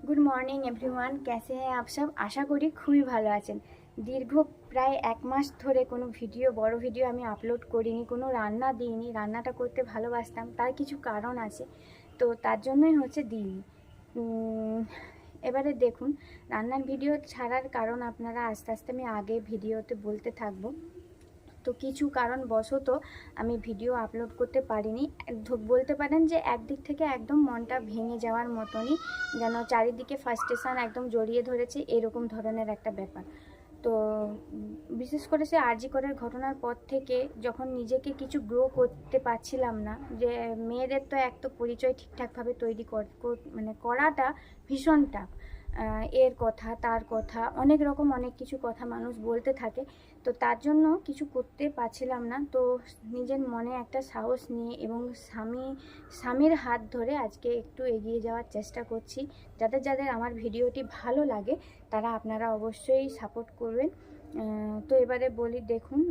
Good morning everyone, कैसे हैं आप सब। आशा करी खूबই ভালো আছেন। দীর্ঘ প্রায় এক মাস ধরে কোনো বড় ভিডিও আমি আপলোড করিনি, কোনো রান্না দিইনি। রান্নাটা করতে ভালোবাসতাম, তার কিছু কারণ আছে, তো তার জন্যই দিইনি। এবারে দেখুন, রান্নার ভিডিও ছাড়ার কারণ আপনারা আস্তে আস্তে আমি আগে ভিডিওতে বলতে থাকবো। তো কিছু কারণবশত আমি ভিডিও আপলোড করতে পারিনি। বলতে পারেন যে একদিক থেকে একদম মনটা ভেঙে যাওয়ার মতনই, যেন চারিদিকে ফ্রাস্ট্রেশন একদম জড়িয়ে ধরেছে, এরকম ধরনের একটা ব্যাপার। তো বিশেষ করে সে আরজি করের ঘটনার পর থেকে যখন নিজেকে কিছু গ্রো করতে পারছিলাম না, যে মেয়েদের তো এক তো পরিচয় ঠিকঠাকভাবে তৈরি করাটা ভীষণ টাফ। এর কথা তার কথা অনেক রকম অনেক কিছু কথা মানুষ বলতে থাকে, তো তার জন্য কিছু করতে পারছিলাম না। তো নিজের মনে একটা সাহস নিয়ে এবং স্বামীর হাত ধরে আজকে একটু এগিয়ে যাওয়ার চেষ্টা করছি। যাদের যাদের আমার ভিডিওটি ভালো লাগে তারা আপনারা অবশ্যই সাপোর্ট করবেন। তো এবারে বলি, দেখুন,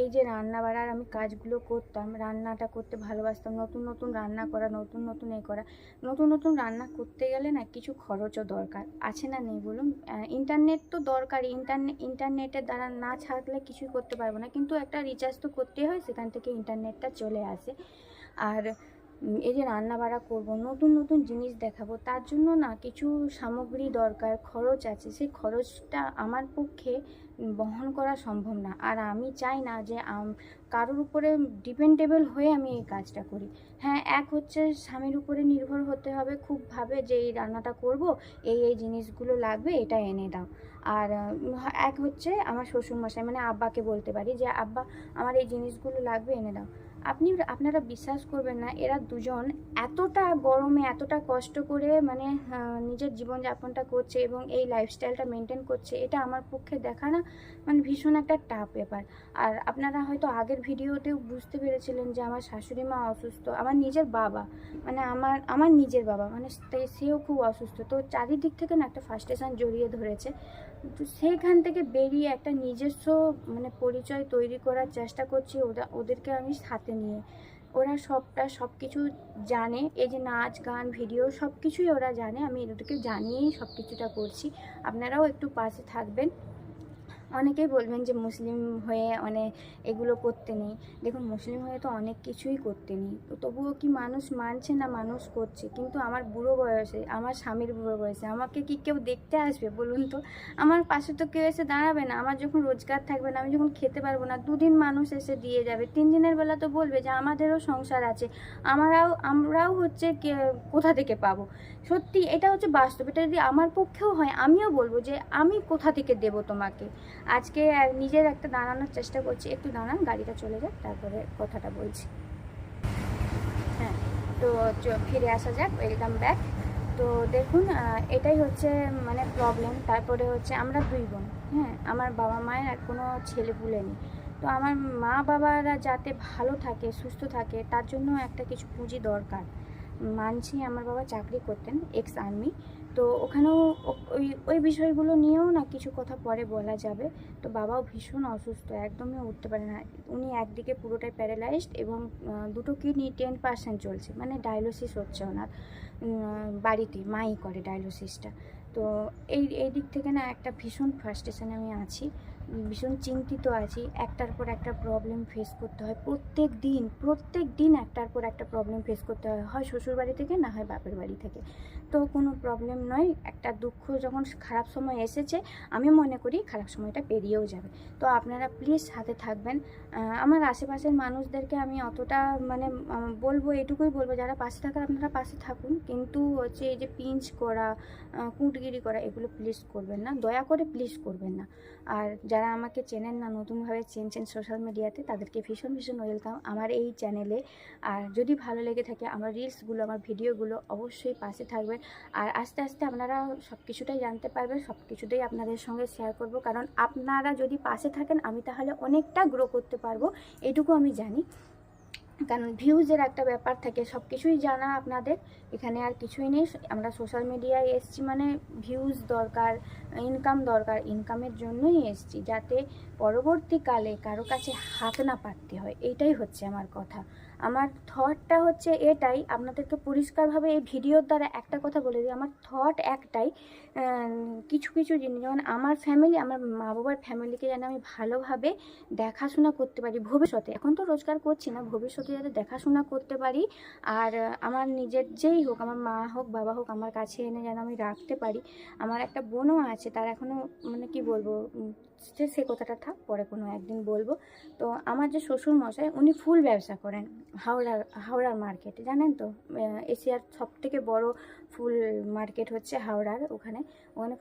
এই যে রান্না বাড়ার আমি কাজগুলো করতাম, রান্নাটা করতে ভালোবাসতাম, নতুন নতুন রান্না করা, নতুন নতুন করা। নতুন নতুন রান্না করতে গেলে না কিছু খরচও দরকার আছে, না নেই বলুন। ইন্টারনেট তো দরকারই, ইন্টারনেটের দ্বারা না ছাড়লে কিছুই করতে পারবো না, কিন্তু একটা রিচার্জ তো করতেই হয়, সেখান থেকে ইন্টারনেটটা চলে আসে। আর এই যে রান্না বাড়া করবো, নতুন নতুন জিনিস দেখাবো, তার জন্য না কিছু সামগ্রী দরকার, খরচ আছে। সেই খরচটা আমার পক্ষে বহন করা সম্ভব না। আর আমি চাই না যে কারোর উপরে ডিপেন্ডেবল হয়ে আমি এই কাজটা করি। হ্যাঁ, এক হচ্ছে স্বামীর উপরে নির্ভর হতে হবে খুব ভাবে, যে এই রান্নাটা করব, এই জিনিসগুলো লাগবে, এটা এনে দাও। আর এক হচ্ছে আমার শ্বশুরমশাই, মানে আব্বাকে বলতে পারি যে আব্বা আমার এই জিনিসগুলো লাগবে, এনে দাও। আপনারা বিশ্বাস করবেন না, এরা দুজন এতটা গরমে এতটা কষ্ট করে নিজের জীবনযাপনটা করছে এবং এই লাইফস্টাইলটা মেনটেন করছে, এটা আমার পক্ষে দেখা না ভীষণ একটা টাফ ব্যাপার। আর আপনারা হয়তো আগের ভিডিওতেও বুঝতে পেরেছিলেন যে আমার শাশুড়ি মা অসুস্থ, আমার নিজের বাবা, আমার নিজের বাবা, সেও খুব অসুস্থ। তো চারিদিক থেকে না একটা ফ্রাস্ট্রেশন জড়িয়ে ধরেছে। তো সেইখান থেকে বেরিয়ে একটা নিজস্ব পরিচয় তৈরি করার চেষ্টা করছি, ওদেরকে আমি সাথে নিয়ে। ওরা সব কিছু জানে, এই যে নাচ গান ভিডিও সব কিছুই ওরা জানে, আমি ওদেরকে জানিয়েই সব কিছুটা করছি। আপনারাও একটু পাশে থাকবেন। অনেকেই বলবেন যে মুসলিম হয়ে এগুলো করতে নেই। দেখুন, মুসলিম হয়ে তো অনেক কিছুই করতে নেই, তো তবুও কি মানুষ মানছে না? মানুষ করছে। কিন্তু আমার বুড়ো বয়সে, আমার স্বামীর বুড়ো বয়সে আমাকে কি কেউ দেখতে আসবে বলুন তো? আমার পাশে তো কেউ এসে দাঁড়াবে না। আমার যখন রোজগার থাকবে না, আমি যখন খেতে পারবো না, দুদিন মানুষ এসে দিয়ে যাবে, 3 দিনের বেলা তো বলবে যে আমাদেরও সংসার আছে, আমরাও কোথা থেকে পাবো? সত্যি এটা হচ্ছে বাস্তব। এটা যদি আমার পক্ষেও হয়, আমিও বলবো যে আমি কোথা থেকে দেবো তোমাকে। আজকে নিজের একটা দাঁড়ানোর চেষ্টা করছি। একটু দাঁড়ান, গাড়িটা চলে যাক, তারপরে কথাটা বলছি। হ্যাঁ, তো ফিরে আসা যাক, ওয়েলকাম ব্যাক। তো দেখুন, এটাই হচ্ছে প্রবলেম। তারপরে হচ্ছে আমরা 2 বোন। হ্যাঁ, আমার বাবা মায়ের আর কোনো ছেলেপুলে নেই। তো আমার মা বাবারা যাতে ভালো থাকে, সুস্থ থাকে, তার জন্য একটা কিছু পুঁজি দরকার। মানছি, আমার বাবা চাকরি করতেন, এক্স আর্মি। তো ওখানেও ওই বিষয়গুলো নিয়েও না কিছু কথা পরে বলা যাবে। তো বাবাও ভীষণ অসুস্থ, একদমই উঠতে পারে না। উনি একদিকে পুরোটাই প্যারালাইজড এবং দুটো কিডনি 10% চলছে, ডায়ালিসিস হচ্ছে ওনার। বাড়িতে মাই করে ডায়ালিসিসটা। তো এই দিক থেকে না একটা ভীষণ ফ্রাস্ট্রেশনে আমি আছি, ভীষণ চিন্তিত আছি। একটার পর একটা প্রবলেম ফেস করতে হয় প্রত্যেক দিন একটার পর একটা প্রবলেম ফেস করতে হয়, হয় শ্বশুর বাড়ি থেকে, না হয় বাপের বাড়ি থেকে। তো কোনো প্রবলেম নয়, একটা দুঃখ যখন খারাপ সময় এসেছে, আমি মনে করি খারাপ সময়টা পেরিয়েও যাবে। তো আপনারা প্লিজ সাথে থাকবেন। আমার আশেপাশের মানুষদেরকে আমি অতটা বলবো, এটুকুই বলবো, যারা পাশে থাকার আপনারা পাশে থাকুন, কিন্তু হচ্ছে এই যে পিঞ্চ করা, কুঁটগিরি করা, এগুলো প্লিজ করবেন না, দয়া করে প্লিজ করবেন না। আর যারা আমাকে চেনেন না, নতুনভাবে চেনছেন সোশ্যাল মিডিয়াতে, তাদেরকে ভীষণ ভীষণ ওয়েলকাম আমার এই চ্যানেলে। আর যদি ভালো লেগে থাকে আমার রিলসগুলো, আমার ভিডিওগুলো, অবশ্যই পাশে থাকবেন। আর আস্তে আস্তে আপনারা সব কিছুটাই জানতে পারবেন, সব কিছুটাই আপনাদের সঙ্গে শেয়ার করব। কারণ আপনারা যদি পাশে থাকেন, আমি তাহলে অনেকটা গ্রো করতে পারবো, এটুকু আমি জানি। কারণ ভিউজের একটা ব্যাপার থাকে, সব কিছুই জানা আপনাদের, এখানে আর কিছুই নেই। আমরা সোশ্যাল মিডিয়ায় এসছি ভিউজ দরকার, ইনকাম দরকার, ইনকামের জন্যই এসছি, যাতে পরবর্তীকালে কারো কাছে হাত না পাততে হয়, এইটাই হচ্ছে আমার কথা। আমার থটটা হচ্ছে এটাই, আপনাদেরকে পরিষ্কারভাবে এই ভিডিওর দ্বারা একটা কথা বলে দিই, আমার থট একটাই, কিছু কিছু জিনিস যেমন আমার ফ্যামিলি, আমার মা বাবার ফ্যামিলিকে যেন আমি ভালোভাবে দেখাশোনা করতে পারি ভবিষ্যতে, এখন তো রোজগার করছি না, ভবিষ্যতে যাতে দেখাশোনা করতে পারি। আর আমার নিজের যেই হোক, আমার মা হোক বাবা হোক, আমার কাছে এনে যেন আমি রাখতে পারি। আমার একটা বোনও আছে, তার এখনও মানে কি বলবো, সে কথাটা থাক, পরে কোনো একদিন বলবো। তো আমার যে শ্বশুর মশাই, উনি ফুল ব্যবসা করেন হাওড়ার মার্কেটে, জানেন তো, এশিয়ার সব থেকে বড় ফুল মার্কেট হচ্ছে হাওড়ার, ওখানে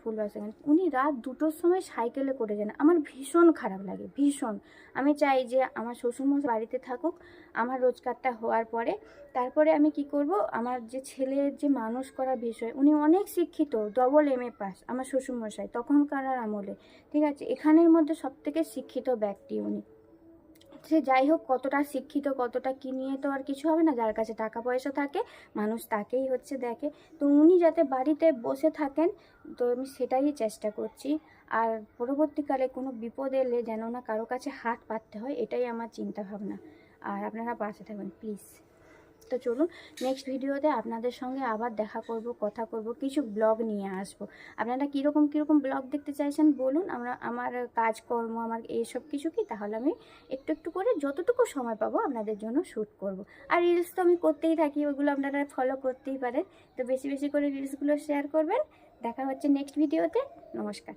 ফুল ব্যবসা করেন উনি। রাত 2টোর সময় সাইকেলে করে যান, আমার ভীষণ খারাপ লাগে, ভীষণ। আমি চাই যে আমার শ্বশুরমশাই বাড়িতে থাকুক, আমার রোজগারটা হওয়ার পরে তারপরে আমি কি করব, আমার যে ছেলের যে মানুষ করার বিষয়, উনি অনেক শিক্ষিত, ডবল MA পাস আমার শ্বশুরমশাই, তখনকার আমলে, ঠিক আছে, এখানের মধ্যে সবথেকে শিক্ষিত ব্যক্তি উনি। সে যাই হোক, কতটা শিক্ষিত কতটা কি নিয়ে তো আর কিছু হবে না, যার কাছে টাকা পয়সা থাকে মানুষ তাকেই হচ্ছে দেখে। তো উনি যাতে বাড়িতে বসে থাকেন, তো আমি সেটাই চেষ্টা করছি। আর পরবর্তীকালে কোনো বিপদ এলে যেন না কারো কাছে হাত পাততে হয়, এটাই আমার চিন্তা ভাবনা। আর আপনারা পাশে থাকবেন প্লিজ। তো চলুন, নেক্সট ভিডিওতে আপনাদের সঙ্গে আবার দেখা করব, কথা করব, কিছু ব্লগ নিয়ে আসব। আপনারা কীরকম ব্লগ দেখতে চাইছেন বলুন, আমার কাজকর্ম, আমার এইসব কিছু কি, তাহলে আমি একটু একটু করে যতটুকু সময় পাবো আপনাদের জন্য শ্যুট করব। আর রিলস তো আমি করতেই থাকি, ওইগুলো আপনারা ফলো করতেই পারেন। তো বেশি বেশি করে রিলসগুলো শেয়ার করবেন। দেখা হচ্ছে নেক্সট ভিডিওতে। নমস্কার।